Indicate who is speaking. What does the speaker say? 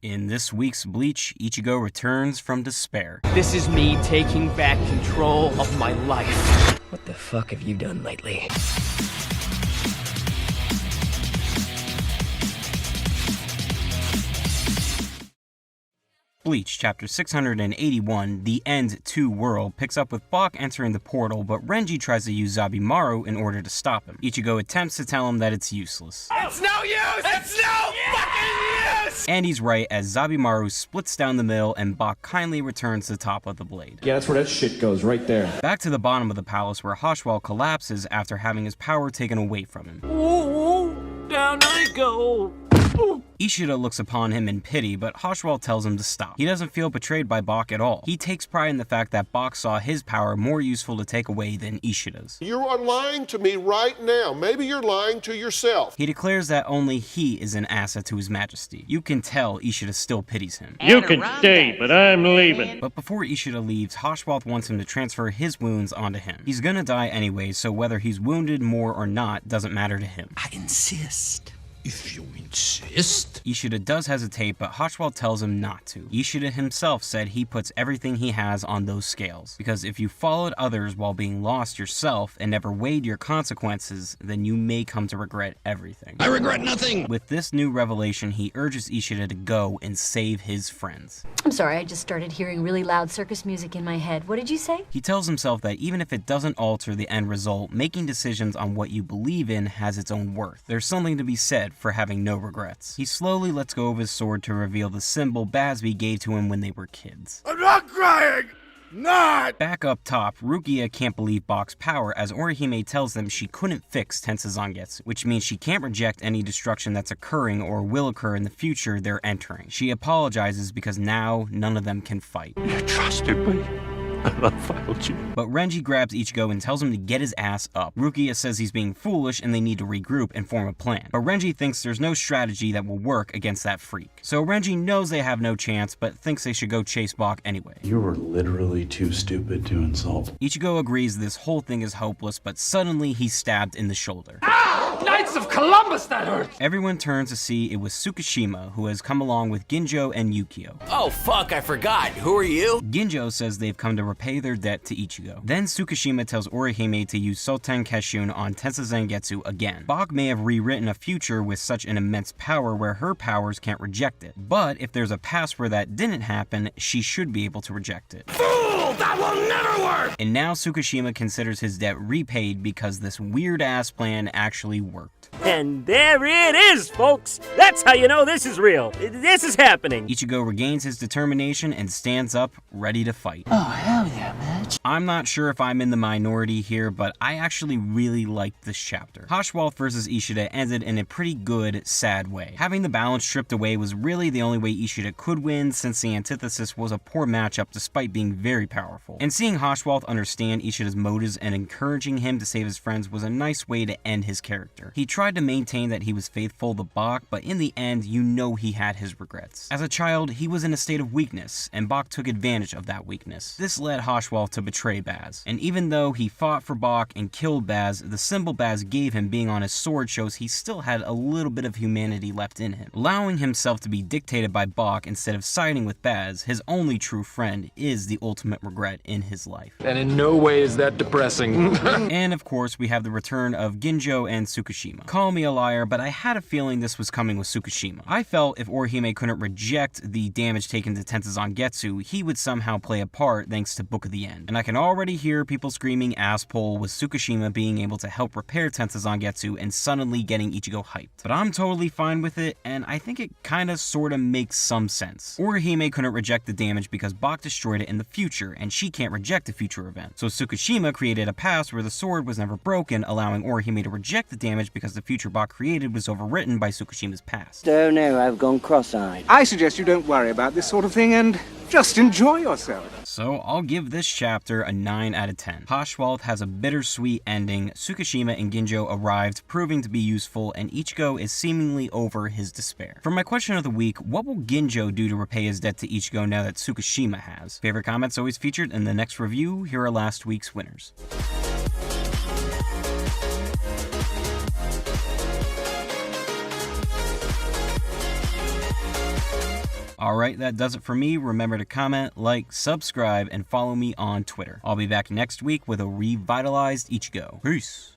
Speaker 1: In this week's Bleach, Ichigo returns from despair.
Speaker 2: This is me taking back control of my life.
Speaker 3: What the fuck have you done lately?
Speaker 1: Bleach, chapter 681, The End 2 World, picks up with Bach entering the portal, but Renji tries to use Zabimaru in order to stop him. Ichigo attempts to tell him that it's useless.
Speaker 2: It's no use! It's no fucking use!
Speaker 1: And he's right, as Zabimaru splits down the middle and Bach kindly returns to the top of the blade.
Speaker 4: Yeah, that's where that shit goes, right there.
Speaker 1: Back to the bottom of the palace where Hoshwell collapses after having his power taken away from him.
Speaker 2: Ooh, down I go.
Speaker 1: Ishida looks upon him in pity, but Hoshwell tells him to stop. He doesn't feel betrayed by Bach at all. He takes pride in the fact that Bach saw his power more useful to take away than Ishida's.
Speaker 5: You are lying to me right now. Maybe you're lying to yourself.
Speaker 1: He declares that only he is an asset to his majesty. You can tell Ishida still pities him.
Speaker 6: You can stay, but I'm leaving.
Speaker 1: But before Ishida leaves, Hoshwell wants him to transfer his wounds onto him. He's gonna die anyway, so whether he's wounded more or not doesn't matter to him.
Speaker 7: I insist. If you insist.
Speaker 1: Ishida does hesitate, but Hoshwell tells him not to. Ishida himself said he puts everything he has on those scales, because if you followed others while being lost yourself and never weighed your consequences, then you may come to regret everything.
Speaker 7: I regret nothing.
Speaker 1: With this new revelation, he urges Ishida to go and save his friends.
Speaker 8: I'm sorry, I just started hearing really loud circus music in my head. What did you say?
Speaker 1: He tells himself that even if it doesn't alter the end result, making decisions on what you believe in has its own worth. There's something to be said for having no regrets. He slowly lets go of his sword to reveal the symbol Basby gave to him when they were kids.
Speaker 5: I'm not crying! Not!
Speaker 1: Back up top, Rukia can't believe Bach's power as Orihime tells them she couldn't fix Tensa Zangetsu, which means she can't reject any destruction that's occurring or will occur in the future they're entering. She apologizes because now none of them can fight.
Speaker 6: You trusted me. I failed you.
Speaker 1: But Renji grabs Ichigo and tells him to get his ass up. Rukia says he's being foolish and they need to regroup and form a plan. But Renji thinks there's no strategy that will work against that freak. So Renji knows they have no chance, but thinks they should go chase Bach anyway.
Speaker 9: You were literally too stupid to insult.
Speaker 1: Ichigo agrees this whole thing is hopeless, but suddenly he's stabbed in the shoulder.
Speaker 2: Knights of Columbus, that hurt!
Speaker 1: Everyone turns to see it was Tsukishima, who has come along with Ginjo and Yukio.
Speaker 7: Oh fuck, I forgot. Who are you?
Speaker 1: Ginjo says they've come to repay their debt to Ichigo. Then Tsukishima tells Orihime to use Soten Keshun on Tensa Zangetsu again. Bach may have rewritten a future with such an immense power where her powers can't reject it. But if there's a past where that didn't happen, she should be able to reject it.
Speaker 7: Fool! That will never work!
Speaker 1: And now Tsukishima considers his debt repaid because this weird-ass plan actually worked.
Speaker 10: And there it is, folks! That's how you know this is real. This is happening.
Speaker 1: Ichigo regains his determination and stands up, ready to fight.
Speaker 7: Oh, hell yeah, man.
Speaker 1: I'm not sure if I'm in the minority here, but I actually really liked this chapter. Hoshwell versus Ishida ended in a pretty good, sad way. Having the balance stripped away was really the only way Ishida could win, since the antithesis was a poor matchup despite being very powerful. And seeing Hoshwell understand Ishida's motives and encouraging him to save his friends was a nice way to end his character. He tried to maintain that he was faithful to Bach, but in the end, you know he had his regrets. As a child, he was in a state of weakness, and Bach took advantage of that weakness. This led Hoshwell to betray Baz. And even though he fought for Bach and killed Baz, the symbol Baz gave him being on his sword shows he still had a little bit of humanity left in him. Allowing himself to be dictated by Bach instead of siding with Baz, his only true friend, is the ultimate regret in his life.
Speaker 4: And in no way is that depressing.
Speaker 1: And of course, we have the return of Ginjo and Tsukishima. Call me a liar, but I had a feeling this was coming with Tsukishima. I felt if Orihime couldn't reject the damage taken to Tensa Zangetsu, he would somehow play a part thanks to Book of the End. And I can already hear people screaming asshole with Tsukishima being able to help repair Tensa Zangetsu and suddenly getting Ichigo hyped. But I'm totally fine with it, and I think it kinda sorta makes some sense. Orihime couldn't reject the damage because Bach destroyed it in the future, and she can't reject a future event. So Tsukishima created a past where the sword was never broken, allowing Orihime to reject the damage because the future Bach created was overwritten by Tsukishima's past.
Speaker 3: Oh no, I've gone cross-eyed.
Speaker 11: I suggest you don't worry about this sort of thing and just enjoy yourself.
Speaker 1: So I'll give this chapter a 9 out of 10. Hoshwell has a bittersweet ending, Tsukishima and Ginjo arrived, proving to be useful, and Ichigo is seemingly over his despair. For my question of the week, what will Ginjo do to repay his debt to Ichigo now that Tsukishima has? Favorite comments always featured in the next review. Here are last week's winners. Alright, that does it for me. Remember to comment, like, subscribe, and follow me on Twitter. I'll be back next week with a revitalized Ichigo. Peace!